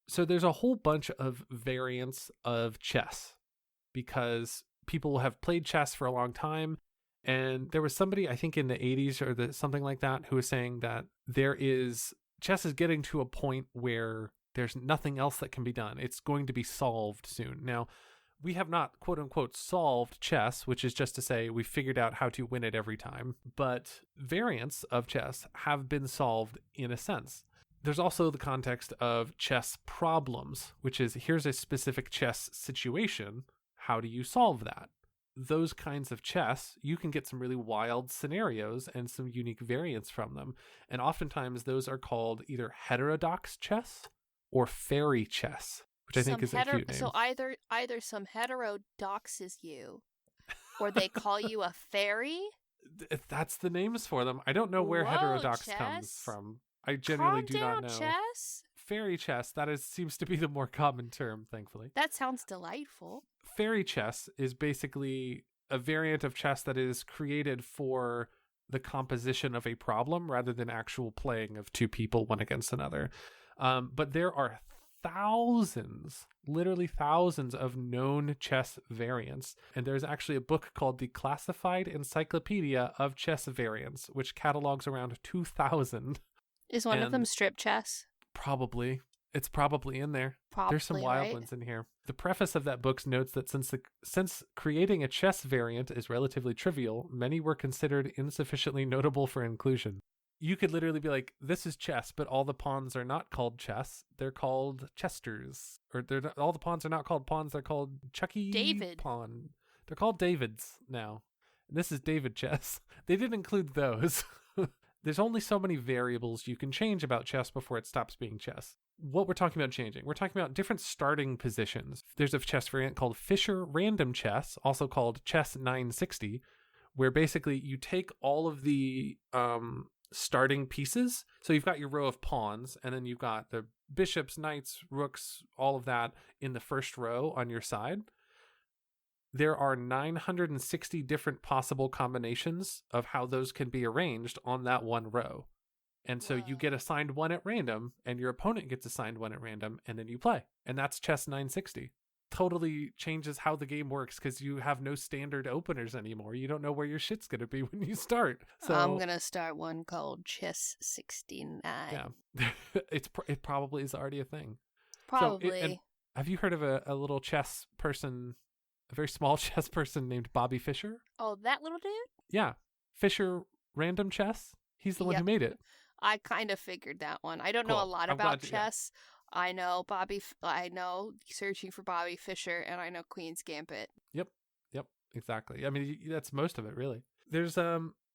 So there's a whole bunch of variants of chess because people have played chess for a long time. And there was somebody, I think in the 80s or something like that, who was saying that chess is getting to a point where there's nothing else that can be done. It's going to be solved soon. Now, we have not, quote unquote, solved chess, which is just to say we figured out how to win it every time. But variants of chess have been solved in a sense. There's also the context of chess problems, which is here's a specific chess situation. How do you solve that? Those kinds of chess, you can get some really wild scenarios and some unique variants from them. And oftentimes those are called either heterodox chess or fairy chess, which I think is a cute name. So either some hetero doxes you, or they call you a fairy. That's the names for them. I don't know where heterodox comes from. I generally do not know. Chess? Fairy chess, seems to be the more common term, thankfully. That sounds delightful. Fairy chess is basically a variant of chess that is created for the composition of a problem rather than actual playing of two people one against another. But there are literally thousands of known chess variants. And there's actually a book called the Classified Encyclopedia of Chess Variants, which catalogs around 2,000. Is one of them strip chess? Probably. It's probably in there. Probably, there's some wild right? ones in here. The preface of that book notes that since creating a chess variant is relatively trivial, many were considered insufficiently notable for inclusion. You could literally be like, this is chess, but all the pawns are not called chess. They're called chesters. Or all the pawns are not called pawns. They're called Chucky David pawn. They're called Davids now. And this is David chess. They didn't include those. There's only so many variables you can change about chess before it stops being chess. What we're talking about changing, we're talking about different starting positions. There's a chess variant called Fisher Random Chess, also called Chess 960, where basically you take all of the starting pieces. So you've got your row of pawns, and then you've got the bishops, knights, rooks, all of that in the first row on your side. There are 960 different possible combinations of how those can be arranged on that one row. And so you get assigned one at random, and your opponent gets assigned one at random, and then you play. And that's Chess 960. Totally changes how the game works because you have no standard openers anymore. You don't know where your shit's going to be when you start. So I'm going to start one called Chess 69. Yeah. It probably is already a thing. Probably. And have you heard of a little chess person, a very small chess person named Bobby Fischer? Oh, that little dude? Yeah. Fisher Random Chess. He's the one who made it. I kind of figured that one. I don't know a lot about chess. I know I know Searching for Bobby Fischer, and I know Queen's Gambit. Yep, exactly. I mean, that's most of it, really. There's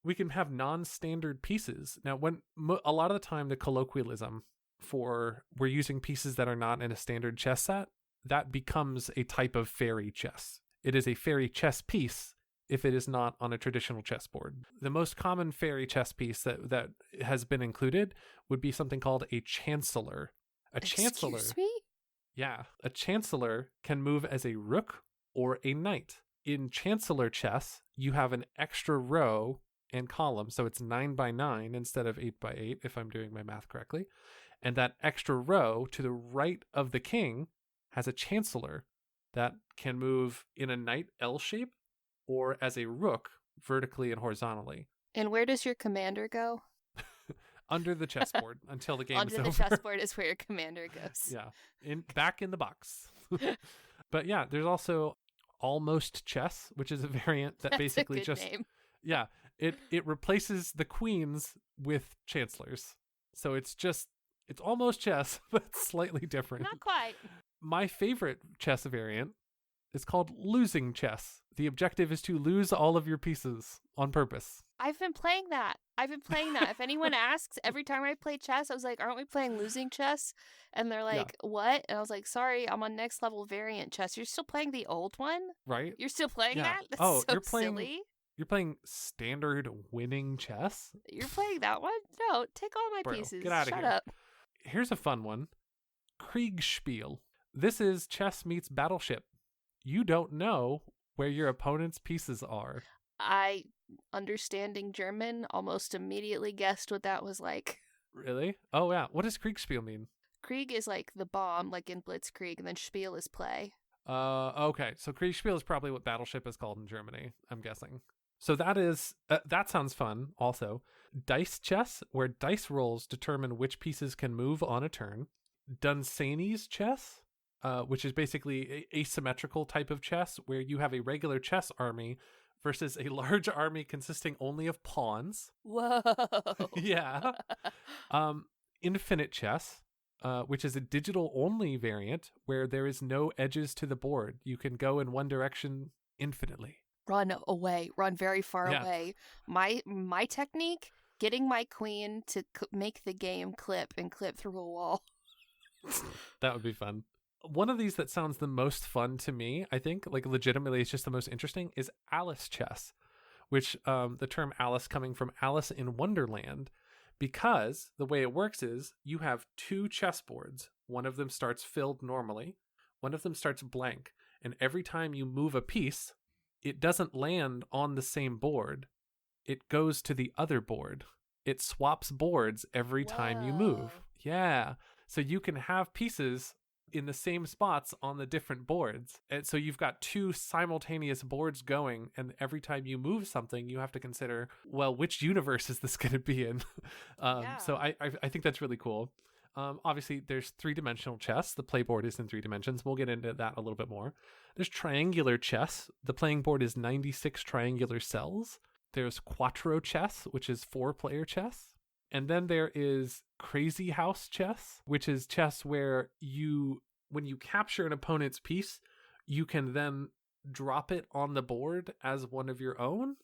we can have non-standard pieces. Now, when a lot of the time the colloquialism for we're using pieces that are not in a standard chess set, that becomes a type of fairy chess. It is a fairy chess piece if it is not on a traditional chessboard. The most common fairy chess piece that has been included would be something called a chancellor. Excuse me? Yeah. A chancellor can move as a rook or a knight. In chancellor chess, you have an extra row and column, so it's 9 by 9 instead of 8 by 8, if I'm doing my math correctly. And that extra row to the right of the king has a chancellor that can move in a knight L shape or as a rook vertically and horizontally. And where does your commander go? Under the chessboard until the game is over. Under the chessboard is where your commander goes. Yeah, back in the box. But yeah, there's also Almost Chess, which is a variant that basically a good name. Yeah, it replaces the queens with chancellors. So it's almost chess, but slightly different. Not quite. My favorite chess variant is called Losing Chess. The objective is to lose all of your pieces on purpose. I've been playing that. If anyone asks, every time I play chess, I was like, aren't we playing Losing Chess? And they're like, what? And I was like, sorry, I'm on next level variant chess. You're still playing the old one? Right. You're still playing that? That's so silly. You're playing standard winning chess? You're playing that one? No, take all my pieces. Get out of here. Shut up. Here's a fun one. Kriegspiel. This is chess meets battleship. You don't know where your opponent's pieces are. I, understanding German, almost immediately guessed what that was like. Really? Oh, yeah. What does Kriegspiel mean? Krieg is like the bomb, like in Blitzkrieg, and then Spiel is play. Okay. So Kriegspiel is probably what battleship is called in Germany, I'm guessing. So that sounds fun also. Dice chess, where dice rolls determine which pieces can move on a turn. Dunsany's chess, which is basically a asymmetrical type of chess where you have a regular chess army versus a large army consisting only of pawns. Whoa. Yeah. Infinite chess, which is a digital-only variant where there is no edges to the board. You can go in one direction infinitely. Run away. Run very far away. My technique, getting my queen to make the game clip through a wall. That would be fun. One of these that sounds the most fun to me, I think, like legitimately it's just the most interesting, is Alice chess, which the term Alice coming from Alice in Wonderland, because the way it works is you have two chessboards. One of them starts filled normally, one of them starts blank, and every time you move a piece, it doesn't land on the same board. It goes to the other board. It swaps boards every time you move. Yeah. So you can have pieces in the same spots on the different boards. And so you've got two simultaneous boards going, and every time you move something, you have to consider, well, which universe is this going to be in? So I think that's really cool. Obviously, there's three-dimensional chess. The playboard is in 3 dimensions. We'll get into that a little bit more. There's triangular chess. The playing board is 96 triangular cells. There's quattro chess, which is 4-player chess. And then there is crazy house chess, which is chess where when you capture an opponent's piece, you can then drop it on the board as one of your own.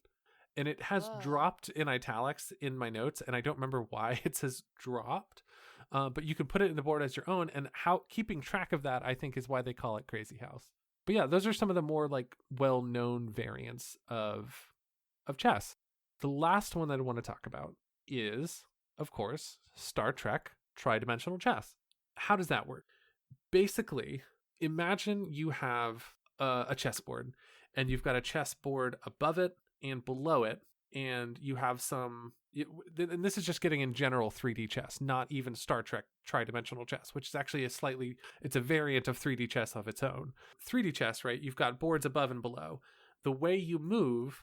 And it has dropped in italics in my notes, and I don't remember why it says dropped. But you can put it in the board as your own, and how keeping track of that, I think, is why they call it Crazy House. But yeah, those are some of the more like well-known variants of chess. The last one that I want to talk about is, of course, Star Trek tridimensional chess. How does that work? Basically, imagine you have a chessboard, and you've got a chessboard above it and below it, and you have and this is just getting in general 3D chess, not even Star Trek tridimensional chess, which is actually it's a variant of 3D chess of its own. 3D chess, right? You've got boards above and below. The way you move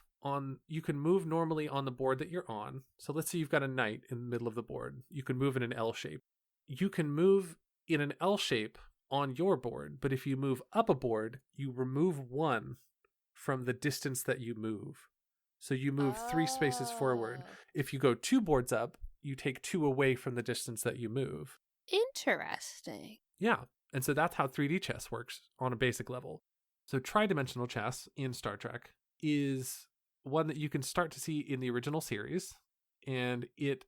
you can move normally on the board that you're on. So let's say you've got a knight in the middle of the board. You can move in an L shape. You can move in an L shape on your board, but if you move up a board, you remove 1 from the distance that you move. So you move 3 spaces forward. If you go 2 boards up, you take 2 away from the distance that you move. Interesting. Yeah. And so that's how 3D chess works on a basic level. So tridimensional chess in Star Trek is one that you can start to see in the original series, and it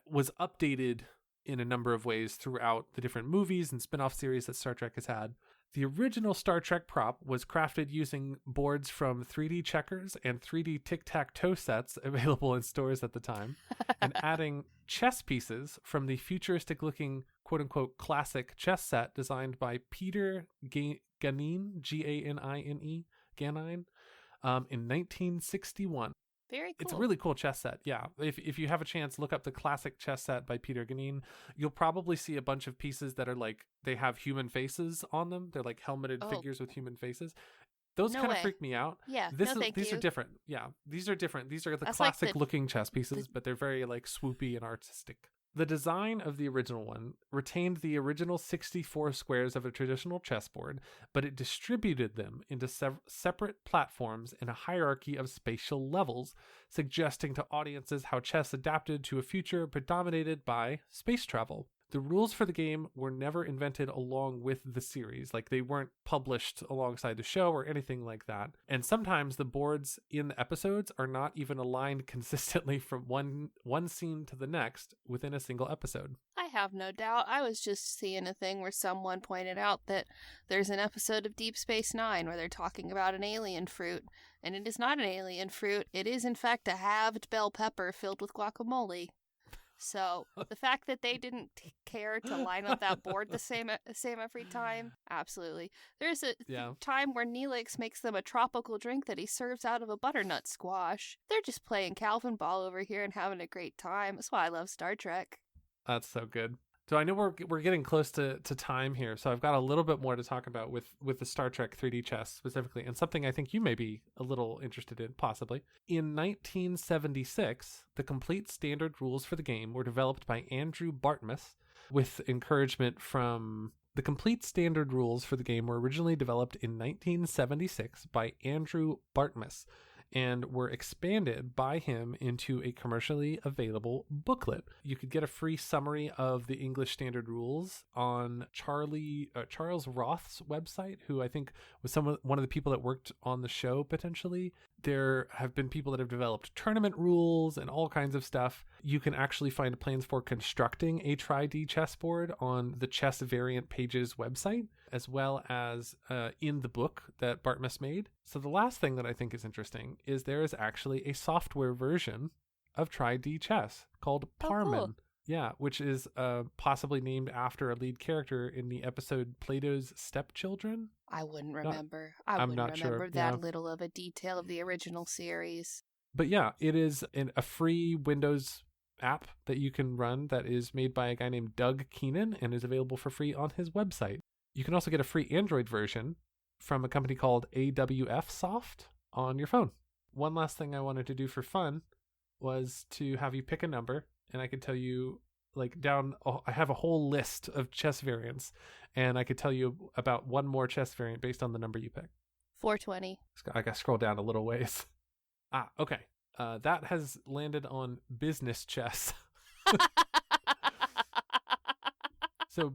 was updated in a number of ways throughout the different movies and spin-off series that Star Trek has had. The original Star Trek prop was crafted using boards from 3D checkers and 3D tic-tac-toe sets available in stores at the time, and adding chess pieces from the futuristic-looking quote-unquote classic chess set designed by Peter Ganine, G-A-N-I-N-E, Ganine, in 1961. Very cool. It's a really cool chess set. Yeah. If you have a chance, look up the classic chess set by Peter Ganine. You'll probably see a bunch of pieces that are like, they have human faces on them. They're like helmeted figures with human faces. Those kind of freak me out. Yeah. These are different. Yeah. These are different. These are the classic looking chess pieces, but they're very like swoopy and artistic. The design of the original one retained the original 64 squares of a traditional chessboard, but it distributed them into separate platforms in a hierarchy of spatial levels, suggesting to audiences how chess adapted to a future predominated by space travel. The rules for the game were never invented along with the series, like they weren't published alongside the show or anything like that. And sometimes the boards in the episodes are not even aligned consistently from one scene to the next within a single episode. I have no doubt. I was just seeing a thing where someone pointed out that there's an episode of Deep Space Nine where they're talking about an alien fruit, and it is not an alien fruit. It is, in fact, a halved bell pepper filled with guacamole. So the fact that they didn't care to line up that board the same every time, absolutely. There's a time where Neelix makes them a tropical drink that he serves out of a butternut squash. They're just playing Calvin Ball over here and having a great time. That's why I love Star Trek. That's so good. So I know we're getting close to time here, so I've got a little bit more to talk about with the Star Trek 3D chess specifically, and something I think you may be a little interested in, possibly. In 1976, the complete standard rules for the game were developed by Andrew Bartmus, with encouragement from... The complete standard rules for the game were originally developed in 1976 by Andrew Bartmus, and were expanded by him into a commercially available booklet. You could get a free summary of the English standard rules on Charles Roth's website, who I think was one of the people that worked on the show potentially. There have been people that have developed tournament rules and all kinds of stuff. You can actually find plans for constructing a tri-D chessboard on the Chess Variant Pages website, as well as in the book that Bartmus made. So the last thing that I think is interesting is there is actually a software version of tri-D chess called Parman. Cool. Yeah, which is possibly named after a lead character in the episode Plato's Stepchildren. I wouldn't remember. I wouldn't remember that little of a detail of the original series. But yeah, it is a free Windows app that you can run that is made by a guy named Doug Keenan and is available for free on his website. You can also get a free Android version from a company called AWF Soft on your phone. One last thing I wanted to do for fun was to have you pick a number, and I could tell you I have a whole list of chess variants, and I could tell you about one more chess variant based on the number you pick. 420. I got to scroll down a little ways. Okay. That has landed on business chess. So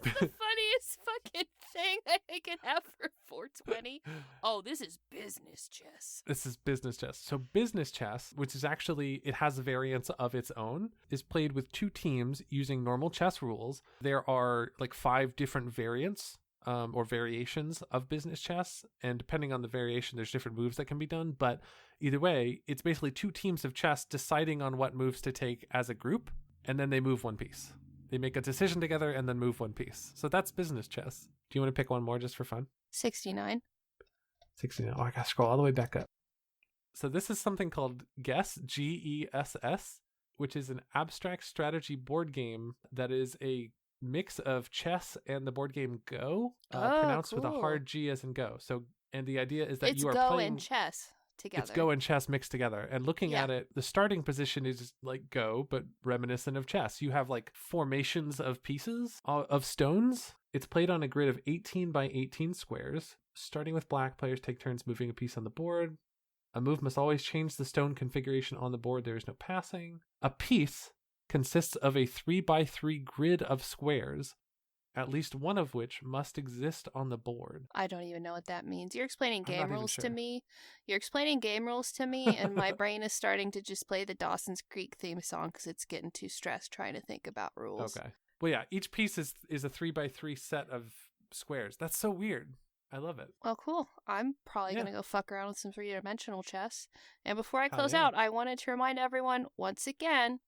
that's the funniest fucking thing that I can have for 420. Oh, this is business chess. This is business chess. So business chess, which is actually, it has variants of its own, is played with 2 teams using normal chess rules. There are 5 different variants or variations of business chess, and depending on the variation, there's different moves that can be done. But either way, it's basically 2 teams of chess deciding on what moves to take as a group, and then they move one piece. They make a decision together and then move one piece. So that's business chess. Do you want to pick one more just for fun? 69. 69. Oh, I gotta scroll all the way back up. So this is something called Guess, Gess, which is an abstract strategy board game that is a mix of chess and the board game Go, pronounced with a hard G as in go. So, and the idea is that you are Go playing... and chess together. It's Go and chess mixed together. And looking at it, the starting position is like Go, but reminiscent of chess. You have formations of pieces of stones. It's played on a grid of 18 by 18 squares. Starting with black, players take turns moving a piece on the board. A move must always change the stone configuration on the board. There is no passing. A piece consists of a 3 by 3 grid of squares, at least one of which must exist on the board. I don't even know what that means. You're explaining game rules to me. You're explaining game rules to me, and my brain is starting to just play the Dawson's Creek theme song because it's getting too stressed trying to think about rules. Okay. Well, yeah, each piece is a 3 by 3 set of squares. That's so weird. I love it. Well, cool. I'm probably going to go fuck around with some 3-dimensional chess. And before I close out, I wanted to remind everyone, once again,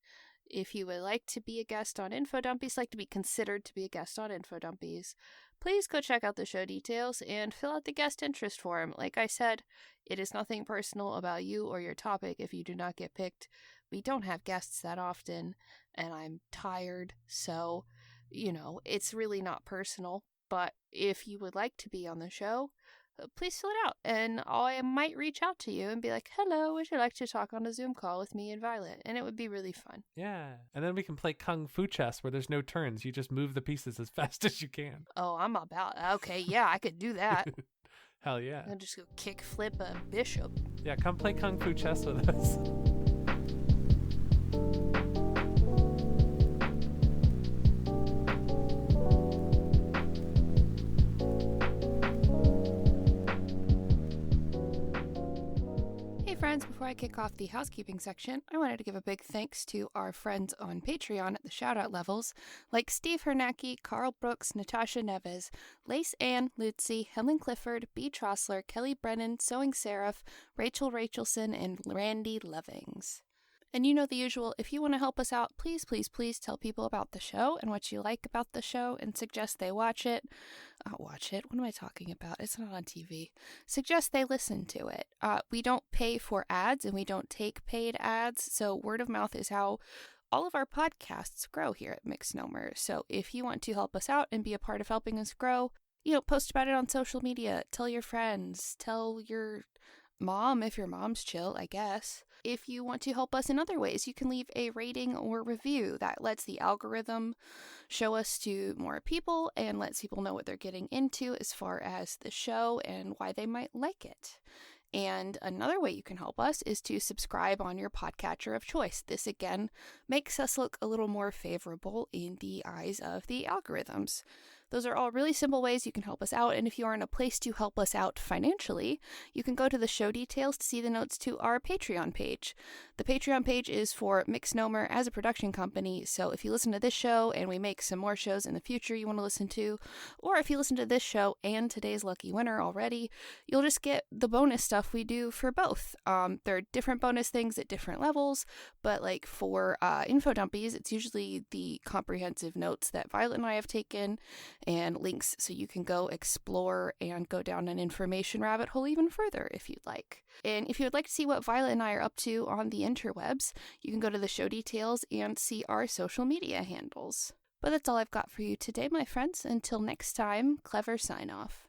if you would like to be a guest on Infodumpies, like to be considered to be a guest on Infodumpies, please go check out the show details and fill out the guest interest form. Like I said, it is nothing personal about you or your topic if you do not get picked. We don't have guests that often, and I'm tired, so, it's really not personal. But if you would like to be on the show, please fill it out, and I might reach out to you and be like, hello, would you like to talk on a Zoom call with me and Violet? And it would be really fun. Yeah. And then we can play Kung Fu chess where there's no turns. You just move the pieces as fast as you can. Oh, I'm about... Okay, yeah, I could do that. Hell yeah. And just go kick flip a bishop. Yeah, come play Kung Fu chess with us. Friends, before I kick off the housekeeping section, I wanted to give a big thanks to our friends on Patreon at the shoutout levels, like Steve Hernacki, Carl Brooks, Natasha Neves, Lace Ann, Lucy, Helen Clifford, B. Trossler, Kelly Brennan, Sewing Seraph, Rachel Rachelson, and Randy Lovings. And you know the usual, if you want to help us out, please, please, please tell people about the show and what you like about the show and suggest they watch it. Watch it? What am I talking about? It's not on TV. Suggest they listen to it. We don't pay for ads and we don't take paid ads, so word of mouth is how all of our podcasts grow here at Misnomer. So if you want to help us out and be a part of helping us grow, post about it on social media, tell your friends, tell your mom if your mom's chill, I guess. If you want to help us in other ways, you can leave a rating or review. That lets the algorithm show us to more people and lets people know what they're getting into as far as the show and why they might like it. And another way you can help us is to subscribe on your podcatcher of choice. This, again, makes us look a little more favorable in the eyes of the algorithms. Those are all really simple ways you can help us out, and if you are in a place to help us out financially, you can go to the show details to see the notes to our Patreon page. The Patreon page is for Misnomer as a production company, so if you listen to this show and we make some more shows in the future you want to listen to, or if you listen to this show and today's lucky winner already, you'll just get the bonus stuff we do for both. There are different bonus things at different levels, but like for Infodumpies, it's usually the comprehensive notes that Violet and I have taken, and links so you can go explore and go down an information rabbit hole even further if you'd like. And if you would like to see what Violet and I are up to on the interwebs, you can go to the show details and see our social media handles. But that's all I've got for you today, my friends. Until next time, clever sign off.